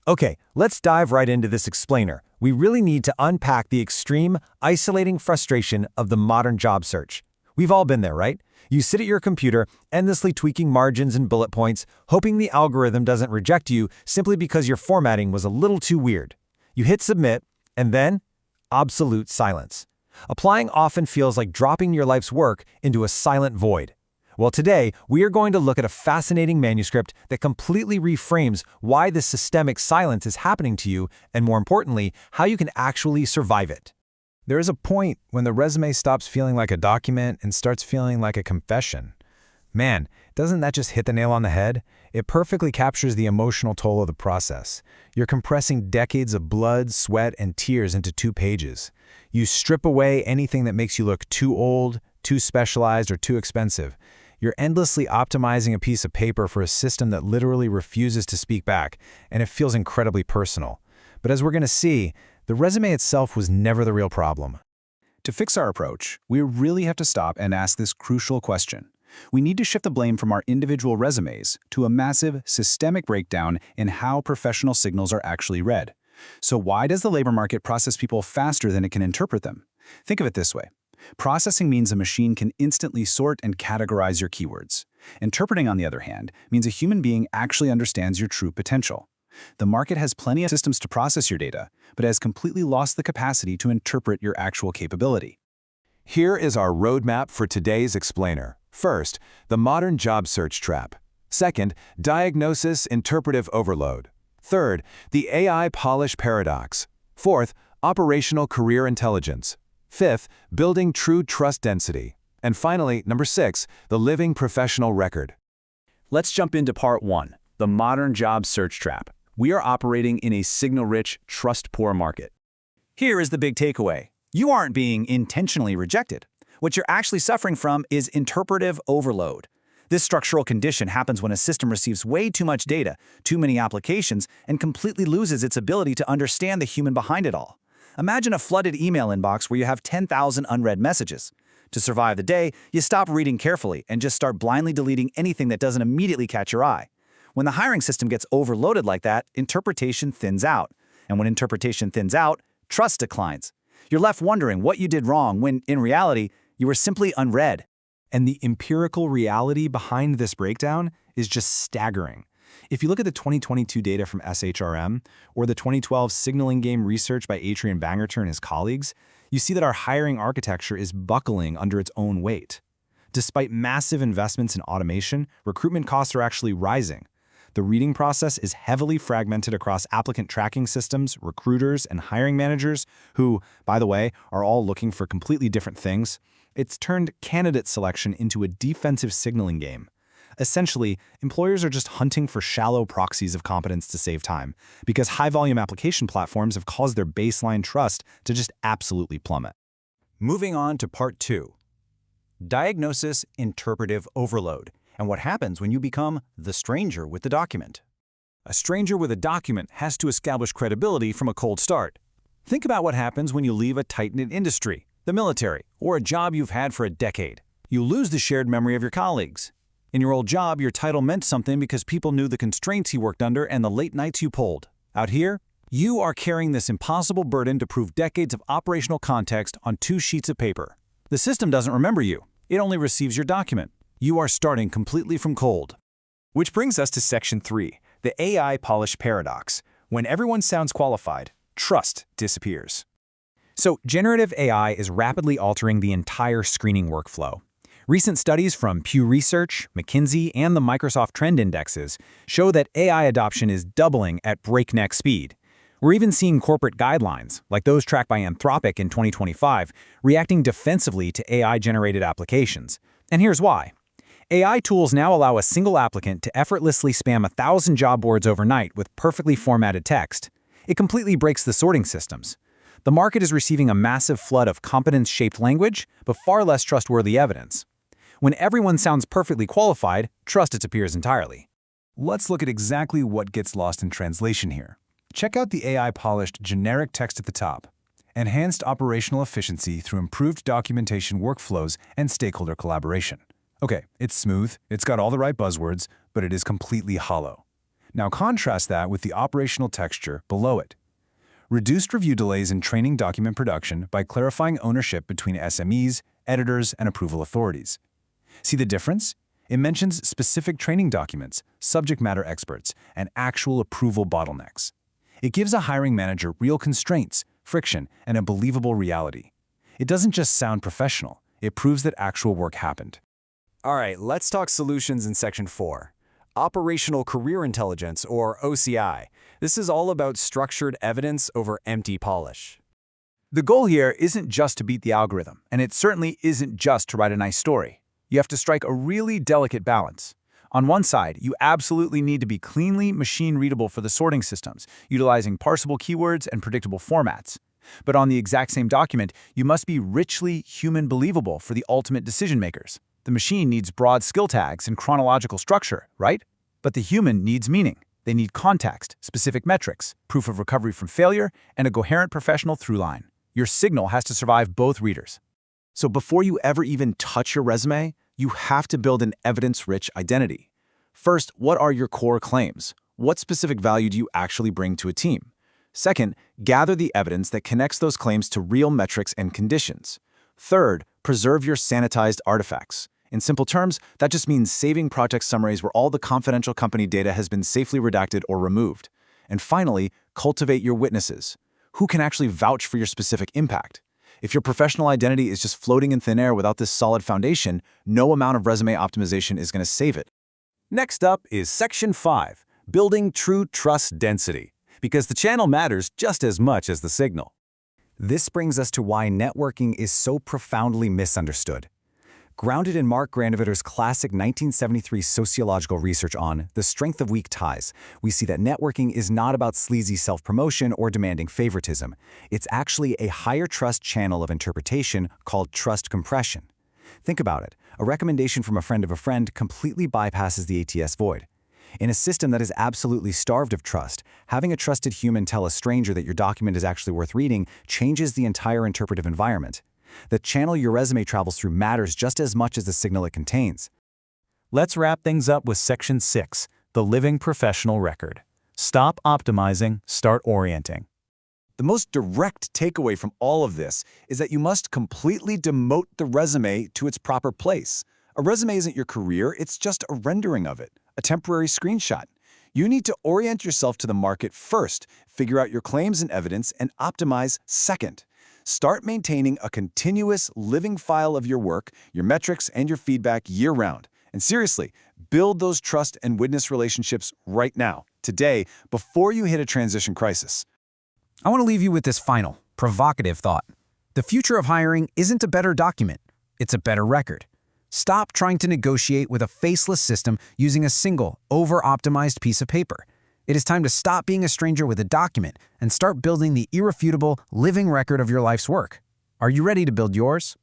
Okay, let's dive right into this explainer. We really need to unpack the extreme, isolating frustration of the modern job search. We've all been there, right? You sit at your computer, endlessly tweaking margins and bullet points, hoping the algorithm doesn't reject you simply because your formatting was a little too weird. You hit submit, and then absolute silence. Applying often feels like dropping your life's work into a silent void. Well, today, we are going to look at a fascinating manuscript that completely reframes why this systemic silence is happening to you, and more importantly, how you can actually survive it. There is a point when the resume stops feeling like a document and starts feeling like a confession. Man, doesn't that just hit the nail on the head? It perfectly captures the emotional toll of the process. You're compressing decades of blood, sweat, and tears into 2 pages. You strip away anything that makes you look too old, too specialized, or too expensive. You're endlessly optimizing a piece of paper for a system that literally refuses to speak back, and it feels incredibly personal. But as we're going to see, the resume itself was never the real problem. To fix our approach, we really have to stop and ask this crucial question. We need to shift the blame from our individual resumes to a massive, systemic breakdown in how professional signals are actually read. So why does the labor market process people faster than it can interpret them? Think of it this way. Processing means a machine can instantly sort and categorize your keywords. Interpreting, on the other hand, means a human being actually understands your true potential. The market has plenty of systems to process your data, but has completely lost the capacity to interpret your actual capability. Here is our roadmap for today's explainer. First, the modern job search trap. Second, diagnosis interpretive overload. Third, the AI polish paradox. Fourth, operational career intelligence. Fifth, building true trust density. And finally, number 6, the living professional record. Let's jump into part 1, the modern job search trap. We are operating in a signal-rich, trust-poor market. Here is the big takeaway. You aren't being intentionally rejected. What you're actually suffering from is interpretive overload. This structural condition happens when a system receives way too much data, too many applications, and completely loses its ability to understand the human behind it all. Imagine a flooded email inbox where you have 10,000 unread messages. To survive the day, you stop reading carefully and just start blindly deleting anything that doesn't immediately catch your eye. When the hiring system gets overloaded like that, interpretation thins out. And when interpretation thins out, trust declines. You're left wondering what you did wrong when, in reality, you were simply unread. And the empirical reality behind this breakdown is just staggering. If you look at the 2022 data from SHRM or the 2012 signaling game research by Adrian Bangerter and his colleagues, you see that our hiring architecture is buckling under its own weight. Despite massive investments in automation, recruitment costs are actually rising. The reading process is heavily fragmented across applicant tracking systems, recruiters, and hiring managers who, by the way, are all looking for completely different things. It's turned candidate selection into a defensive signaling game. Essentially, employers are just hunting for shallow proxies of competence to save time, because high-volume application platforms have caused their baseline trust to just absolutely plummet. Moving on to part 2. Diagnosis interpretive overload, and what happens when you become the stranger with the document. A stranger with a document has to establish credibility from a cold start. Think about what happens when you leave a tight-knit industry, the military, or a job you've had for a decade. You lose the shared memory of your colleagues. In your old job, your title meant something because people knew the constraints you worked under and the late nights you pulled. Out here, you are carrying this impossible burden to prove decades of operational context on 2 sheets of paper. The system doesn't remember you. It only receives your document. You are starting completely from cold. Which brings us to section 3, the AI polish paradox. When everyone sounds qualified, trust disappears. So, generative AI is rapidly altering the entire screening workflow. Recent studies from Pew Research, McKinsey, and the Microsoft Trend Indexes show that AI adoption is doubling at breakneck speed. We're even seeing corporate guidelines, like those tracked by Anthropic in 2025, reacting defensively to AI-generated applications. And here's why. AI tools now allow a single applicant to effortlessly spam 1,000 job boards overnight with perfectly formatted text. It completely breaks the sorting systems. The market is receiving a massive flood of competence-shaped language, but far less trustworthy evidence. When everyone sounds perfectly qualified, trust disappears entirely. Let's look at exactly what gets lost in translation here. Check out the AI-polished generic text at the top. Enhanced operational efficiency through improved documentation workflows and stakeholder collaboration. Okay, it's smooth, it's got all the right buzzwords, but it is completely hollow. Now contrast that with the operational texture below it. Reduced review delays in training document production by clarifying ownership between SMEs, editors, and approval authorities. See the difference? It mentions specific training documents, subject matter experts, and actual approval bottlenecks. It gives a hiring manager real constraints, friction, and a believable reality. It doesn't just sound professional, it proves that actual work happened. All right, let's talk solutions in Section 4. Operational Career Intelligence, or OCI. This is all about structured evidence over empty polish. The goal here isn't just to beat the algorithm, and it certainly isn't just to write a nice story. You have to strike a really delicate balance. On one side, you absolutely need to be cleanly machine-readable for the sorting systems, utilizing parsable keywords and predictable formats. But on the exact same document, you must be richly human-believable for the ultimate decision-makers. The machine needs broad skill tags and chronological structure, right? But the human needs meaning. They need context, specific metrics, proof of recovery from failure, and a coherent professional through-line. Your signal has to survive both readers. So before you ever even touch your resume, you have to build an evidence-rich identity. First, what are your core claims? What specific value do you actually bring to a team? Second, gather the evidence that connects those claims to real metrics and conditions. Third, preserve your sanitized artifacts. In simple terms, that just means saving project summaries where all the confidential company data has been safely redacted or removed. And finally, cultivate your witnesses. Who can actually vouch for your specific impact? If your professional identity is just floating in thin air without this solid foundation, no amount of resume optimization is going to save it. Next up is Section 5, Building True Trust Density, because the channel matters just as much as the signal. This brings us to why networking is so profoundly misunderstood. Grounded in Mark Granovetter's classic 1973 sociological research on the strength of weak ties, we see that networking is not about sleazy self-promotion or demanding favoritism. It's actually a higher trust channel of interpretation called trust compression. Think about it. A recommendation from a friend of a friend completely bypasses the ATS void. In a system that is absolutely starved of trust, having a trusted human tell a stranger that your document is actually worth reading changes the entire interpretive environment. The channel your resume travels through matters just as much as the signal it contains. Let's wrap things up with Section 6, the living professional record. Stop optimizing, start orienting. The most direct takeaway from all of this is that you must completely demote the resume to its proper place. A resume isn't your career, it's just a rendering of it, a temporary screenshot. You need to orient yourself to the market first, figure out your claims and evidence, and optimize second. Start maintaining a continuous living file of your work, your metrics, and your feedback year-round. And seriously, build those trust and witness relationships right now, today, before you hit a transition crisis. I want to leave you with this final, provocative thought. The future of hiring isn't a better document, it's a better record. Stop trying to negotiate with a faceless system using a single, over-optimized piece of paper. It is time to stop being a stranger with a document and start building the irrefutable, living record of your life's work. Are you ready to build yours?